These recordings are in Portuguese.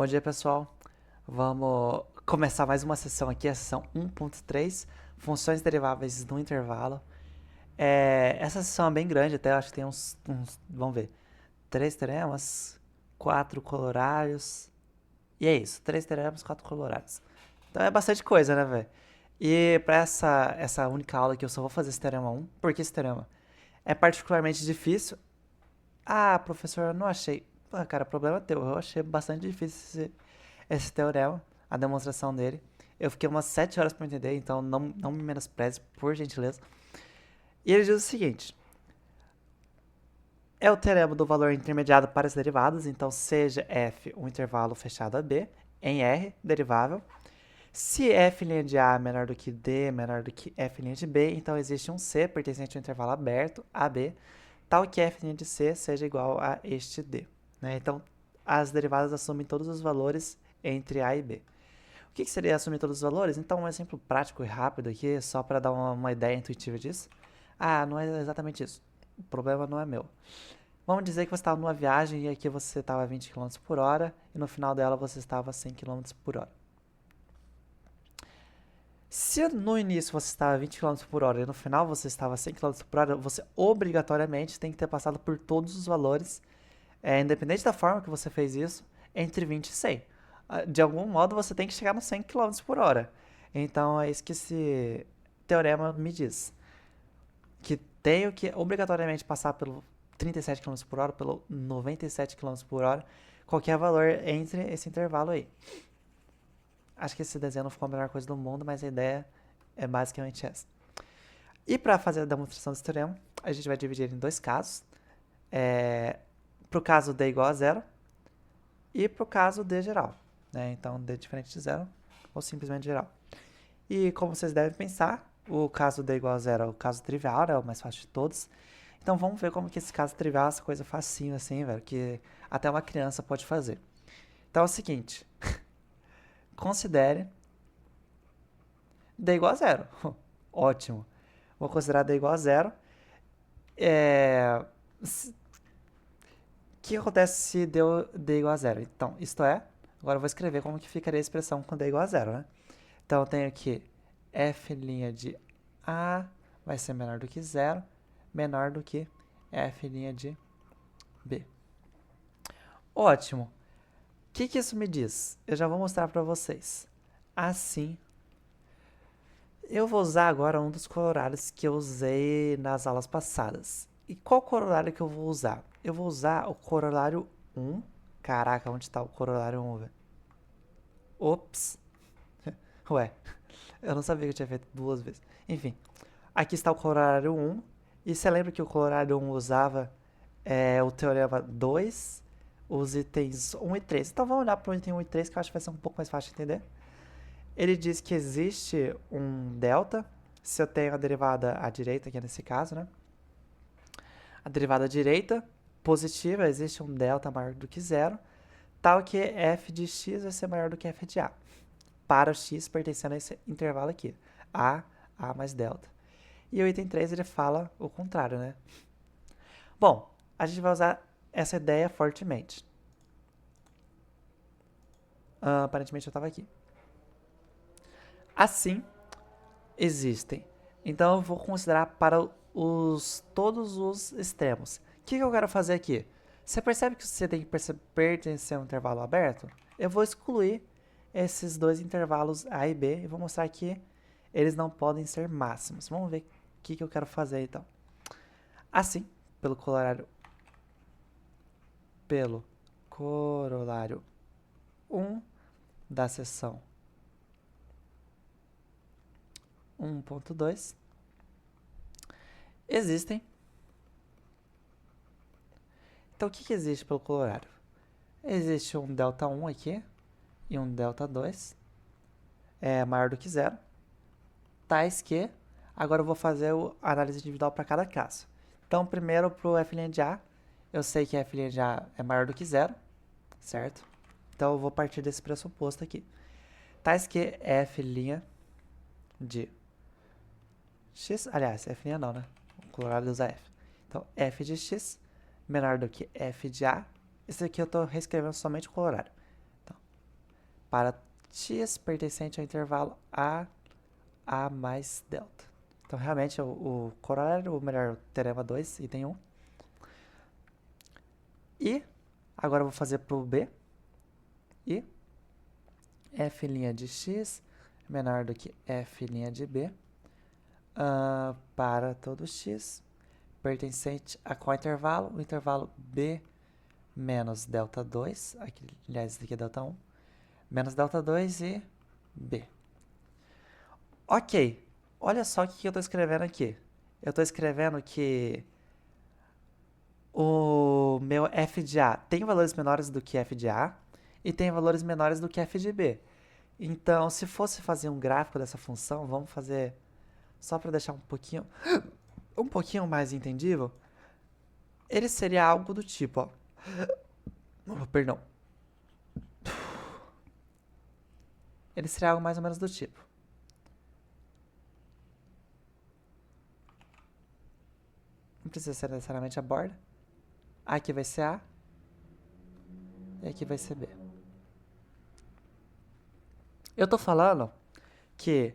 Bom dia, pessoal. Vamos começar mais uma sessão aqui, a sessão 1.3, funções deriváveis no intervalo. Essa sessão é bem grande, até acho que tem vamos ver, 3 teoremas, 4 corolários, e é isso, 3 teoremas, 4 corolários. Então é bastante coisa, né, velho? E para essa única aula aqui eu só vou fazer esse teorema 1, porque esse teorema é particularmente difícil. Ah, professor, eu não achei. Ah, cara, problema é teu, eu achei bastante difícil esse teorema, a demonstração dele. Eu fiquei umas 7 horas para entender, então não me menospreze, por gentileza. E ele diz o seguinte: é o teorema do valor intermediado para as derivadas, então seja f um intervalo fechado a b, em R, derivável. Se f' de A é menor do que D, menor do que f' de B, então existe um C pertencente ao intervalo aberto, AB, tal que f' de C seja igual a este D. Né? Então, as derivadas assumem todos os valores entre A e B. O que seria assumir todos os valores? Então, um exemplo prático e rápido aqui, só para dar uma ideia intuitiva disso. Ah, não é exatamente isso. O problema não é meu. Vamos dizer que você estava numa viagem e aqui você estava a 20 km por hora e no final dela você estava a 100 km por hora. Se no início você estava a 20 km por hora e no final você estava a 100 km por hora, você obrigatoriamente tem que ter passado por todos os valores, independente da forma que você fez isso, entre 20 e 100. De algum modo você tem que chegar nos 100 km por hora. Então é isso que esse teorema me diz. Que tenho que obrigatoriamente passar pelo 37 km por hora, pelo 97 km por hora, qualquer valor entre esse intervalo aí. Acho que esse desenho não ficou a melhor coisa do mundo, mas a ideia é basicamente essa. E para fazer a demonstração desse teorema, a gente vai dividir ele em dois casos. Para o caso D igual a zero e para o caso D geral. Né? Então, D diferente de zero ou simplesmente geral. E como vocês devem pensar, o caso D igual a zero é o caso trivial, é o mais fácil de todos. Então vamos ver como que esse caso trivial é essa coisa facinho assim, velho, que até uma criança pode fazer. Então é o seguinte, considere D igual a zero. Ótimo. Vou considerar D igual a zero. O que acontece se D igual a zero? Então, isto é, agora eu vou escrever como que ficaria a expressão com D igual a zero, né? Então eu tenho que f' de A vai ser menor do que zero, menor do que f' de B. Ótimo. O que isso me diz? Eu já vou mostrar para vocês. Assim, eu vou usar agora um dos corolários que eu usei nas aulas passadas. E qual corolário que eu vou usar? Eu vou usar o corolário 1. Caraca, onde está o corolário 1, velho? Ops. Ué, eu não sabia que eu tinha feito duas vezes. Enfim, aqui está o corolário 1. E você lembra que o corolário 1 usava o teorema 2, os itens 1 e 3. Então vamos olhar para o item 1 e 3, que eu acho que vai ser um pouco mais fácil de entender. Ele diz que existe um delta, se eu tenho a derivada à direita, aqui nesse caso, né? A derivada à direita, positiva, existe um delta maior do que zero, tal que f de x vai ser maior do que f de a, para o x pertencendo a esse intervalo aqui, a mais delta. E o item 3 ele fala o contrário, né? Bom, a gente vai usar essa ideia fortemente. Aparentemente eu estava aqui. Assim, existem. Então eu vou considerar para todos os extremos. O que eu quero fazer aqui? Você percebe que você tem que pertencer a um intervalo aberto? Eu vou excluir esses dois intervalos A e B e vou mostrar que eles não podem ser máximos. Vamos ver o que eu quero fazer então. Assim, pelo corolário 1 da seção 1.2, existem. Então, o que existe pelo corolário? Existe um delta 1 aqui e um delta 2, maior do que zero, tais que, agora eu vou fazer a análise individual para cada caso. Então, primeiro para o f' de A, eu sei que f' de A é maior do que zero, certo? Então, eu vou partir desse pressuposto aqui. Tais que f' de x, aliás, f' não, né? O corolário usa f. Então, f de x menor do que f de A. Esse aqui eu estou reescrevendo somente o corolário. Então, para x pertencente ao intervalo a mais delta. Então, realmente, o corolário, ou melhor, o teorema 2, item 1. E agora eu vou fazer para o b. E f' de x é menor do que f' de b para todo x pertencente a qual intervalo? O intervalo b menos delta 2, aqui, aliás, esse aqui é delta 1, menos delta 2 e b. Ok, olha só o que eu estou escrevendo aqui. Eu estou escrevendo que o meu f de A tem valores menores do que f de A e tem valores menores do que f de B. Então, se fosse fazer um gráfico dessa função, vamos fazer só para deixar um pouquinho mais entendível, ele seria algo do tipo, ó. Perdão. Ele seria algo mais ou menos do tipo. Não precisa ser necessariamente a borda. Aqui vai ser A. E aqui vai ser B. Eu tô falando que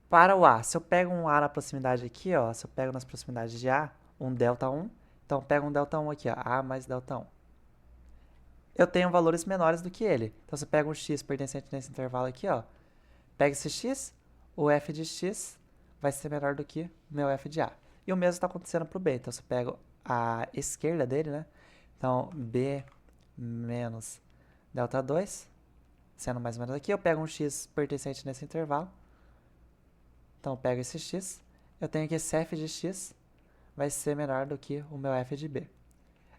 para o A, se eu pego um A na proximidade aqui, ó, se eu pego nas proximidades de A, um delta 1, então pega um delta 1 aqui, ó, A mais delta 1. Eu tenho valores menores do que ele. Então, você pega um x pertencente nesse intervalo aqui, ó, pega esse x, o f de x vai ser menor do que o meu f de A. E o mesmo está acontecendo para o B. Então, você pega a esquerda dele, né? Então, B menos delta 2, sendo mais ou menos aqui, eu pego um x pertencente nesse intervalo. Então, eu pego esse x, eu tenho que esse f de x vai ser menor do que o meu f de b.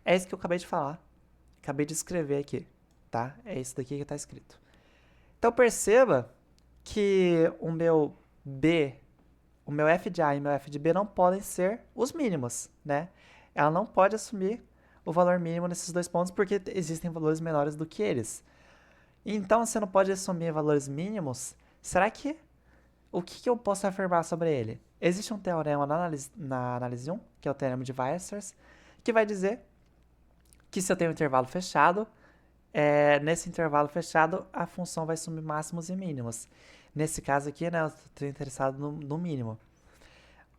É isso que eu acabei de falar. Acabei de escrever aqui, tá? É isso daqui que está escrito. Então, perceba que o meu b, o meu f de a e o meu f de b não podem ser os mínimos, né? Ela não pode assumir o valor mínimo nesses dois pontos porque existem valores menores do que eles. Então, se não pode assumir valores mínimos, será que o que eu posso afirmar sobre ele? Existe um teorema na análise 1, que é o teorema de Weierstrass, que vai dizer que se eu tenho um intervalo fechado, nesse intervalo fechado, a função vai assumir máximos e mínimos. Nesse caso aqui, né, eu estou interessado no mínimo.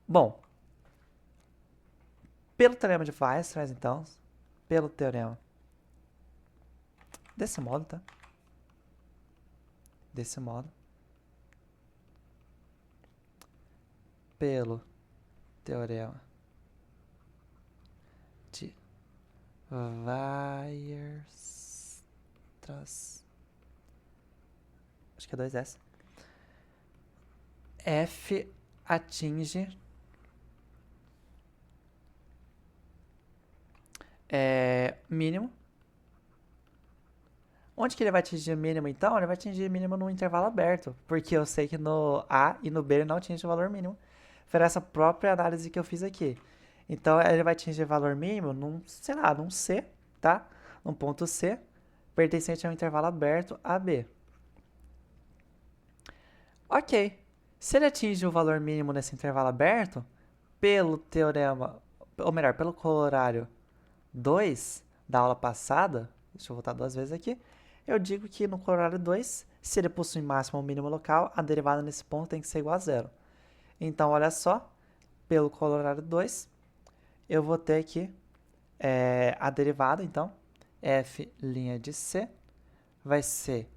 Bom, pelo teorema de Weierstrass, então, pelo teorema desse modo, tá? Desse modo. Pelo teorema de Weierstrass, acho que é 2S, f atinge mínimo. Onde que ele vai atingir mínimo, então? Ele vai atingir mínimo no intervalo aberto, porque eu sei que no A e no B ele não atinge o valor mínimo. Foi essa própria análise que eu fiz aqui. Então, ele vai atingir valor mínimo num, sei lá, num C, tá? Num ponto C, pertencente ao intervalo aberto AB. Ok. Se ele atinge o valor mínimo nesse intervalo aberto, pelo teorema, ou melhor, pelo corolário 2 da aula passada, deixa eu voltar duas vezes aqui, eu digo que no corolário 2, se ele possui máximo ou mínimo local, a derivada nesse ponto tem que ser igual a zero. Então, olha só, pelo corolário 2, eu vou ter aqui a derivada, então, f' de c vai ser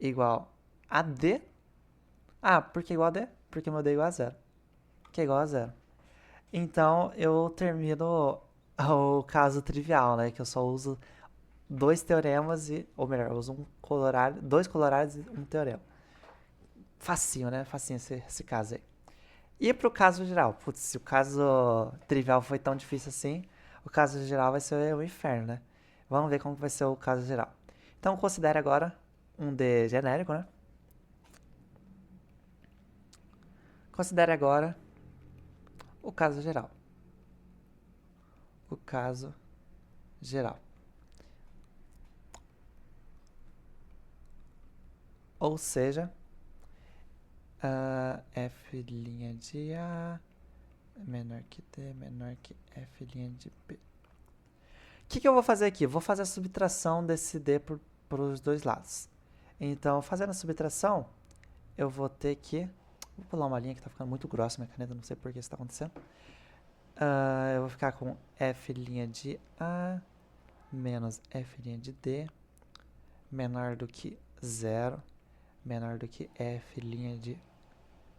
igual a d. Ah, por que igual a d? Porque meu d é igual a zero. Que é igual a zero. Então, eu termino o caso trivial, né? Que eu só uso dois teoremas, ou melhor, eu uso dois corolários e um teorema. Facinho, né? Facinho esse caso aí. E pro caso geral? Putz, se o caso trivial foi tão difícil assim, o caso geral vai ser o inferno, né? Vamos ver como vai ser o caso geral. Então, considere agora um D genérico, né? Considere agora o caso geral. O caso geral. Ou seja, f' de A menor que D menor que f' de B. O que eu vou fazer aqui? Vou fazer a subtração desse D para os dois lados. Então, fazendo a subtração, eu vou ter que... Vou pular uma linha que tá ficando muito grossa minha caneta, não sei por que isso tá acontecendo. Eu vou ficar com f' de A menos f' de D menor do que 0, menor do que f' de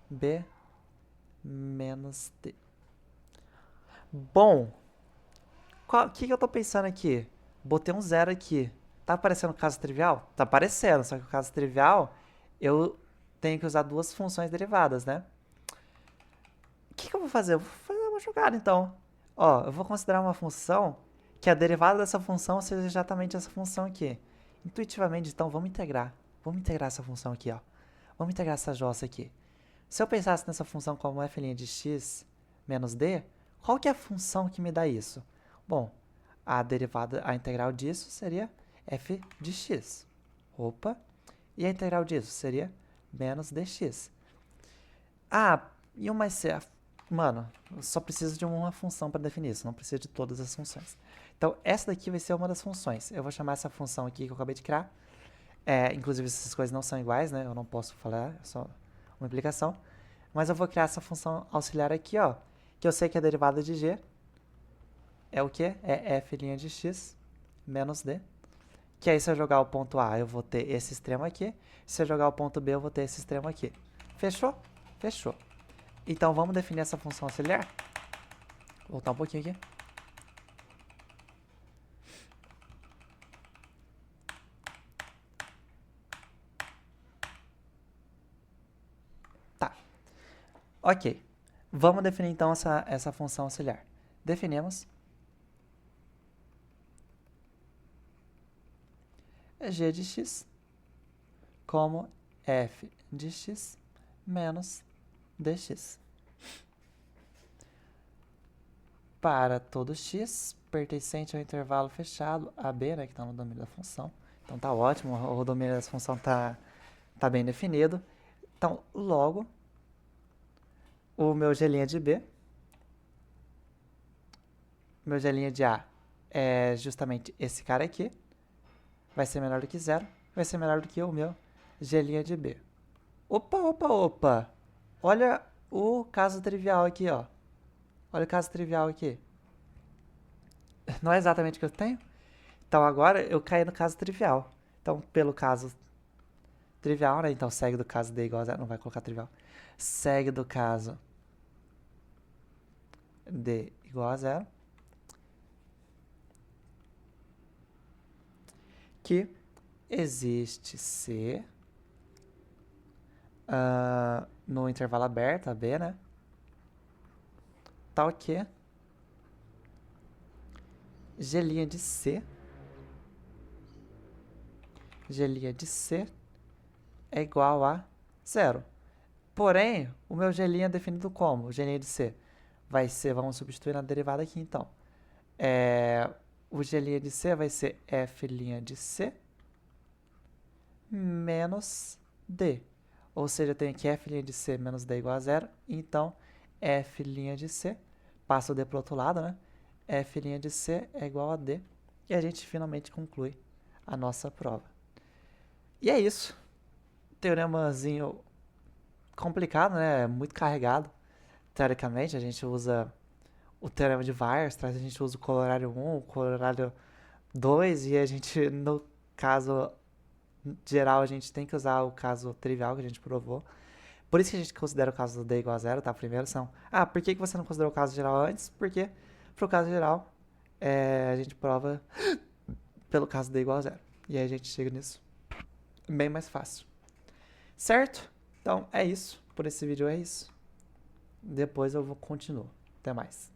B menos D. Bom, o que eu tô pensando aqui? Botei um 0 aqui. Tá aparecendo o caso trivial? Tá aparecendo, só que o caso trivial eu tenho que usar duas funções derivadas, né? O que eu vou fazer? Eu vou fazer uma jogada, então. Ó, eu vou considerar uma função que a derivada dessa função seja exatamente essa função aqui. Intuitivamente, então, vamos integrar. Vamos integrar essa função aqui, ó. Vamos integrar essa jossa aqui. Se eu pensasse nessa função como f' de x menos d, qual que é a função que me dá isso? Bom, a derivada, a integral disso seria f de x. Opa! E a integral disso seria menos dx. Ah, e uma mano, eu só preciso de uma função para definir isso, não preciso de todas as funções. Então, essa daqui vai ser uma das funções. Eu vou chamar essa função aqui que eu acabei de criar. Inclusive, essas coisas não são iguais, né? Eu não posso falar, é só uma implicação. Mas eu vou criar essa função auxiliar aqui, ó, que eu sei que a derivada de g é o quê? É f' de x menos d. Que aí, se eu jogar o ponto A, eu vou ter esse extremo aqui. Se eu jogar o ponto B, eu vou ter esse extremo aqui. Fechou? Fechou. Então, vamos definir essa função auxiliar? Vou voltar um pouquinho aqui. Tá. Ok. Vamos definir, então, essa função auxiliar. Definimos g de x como f de x menos dx. Para todo x pertencente ao intervalo fechado AB, né, que está no domínio da função. Então tá ótimo, o domínio dessa função tá bem definido. Então, logo, o meu g' de B, meu g' de A é justamente esse cara aqui, vai ser menor do que 0, vai ser menor do que o meu g' de B. Opa, opa, opa! Olha o caso trivial aqui, ó. Olha o caso trivial aqui. Não é exatamente o que eu tenho? Então, agora eu caí no caso trivial. Então, pelo caso trivial, né? Então, segue do caso D igual a 0. Não vai colocar trivial. Segue do caso D igual a 0. Que existe C no intervalo aberto, AB, né? Tal que g' de C é igual a 0. Porém, o meu g' é definido como? O g' de C vai ser, vamos substituir na derivada aqui, então. O g' de C vai ser f' de C menos D. Ou seja, eu tenho aqui f' de C menos D igual a 0. Então, f' de C, passa o D para o outro lado, né? F' de C é igual a D. E a gente finalmente conclui a nossa prova. E é isso. Teoremazinho complicado, né? Muito carregado. Teoricamente, a gente usa o teorema de Weierstrass, a gente usa o corolário 1, o corolário 2, e a gente, no caso geral, a gente tem que usar o caso trivial que a gente provou. Por isso que a gente considera o caso do D igual a 0, tá? Primeiro são... por que você não considerou o caso geral antes? Porque, pro caso geral, a gente prova pelo caso D igual a 0. E aí a gente chega nisso bem mais fácil. Certo? Então, é isso. Por esse vídeo é isso. Depois eu vou continuar. Até mais.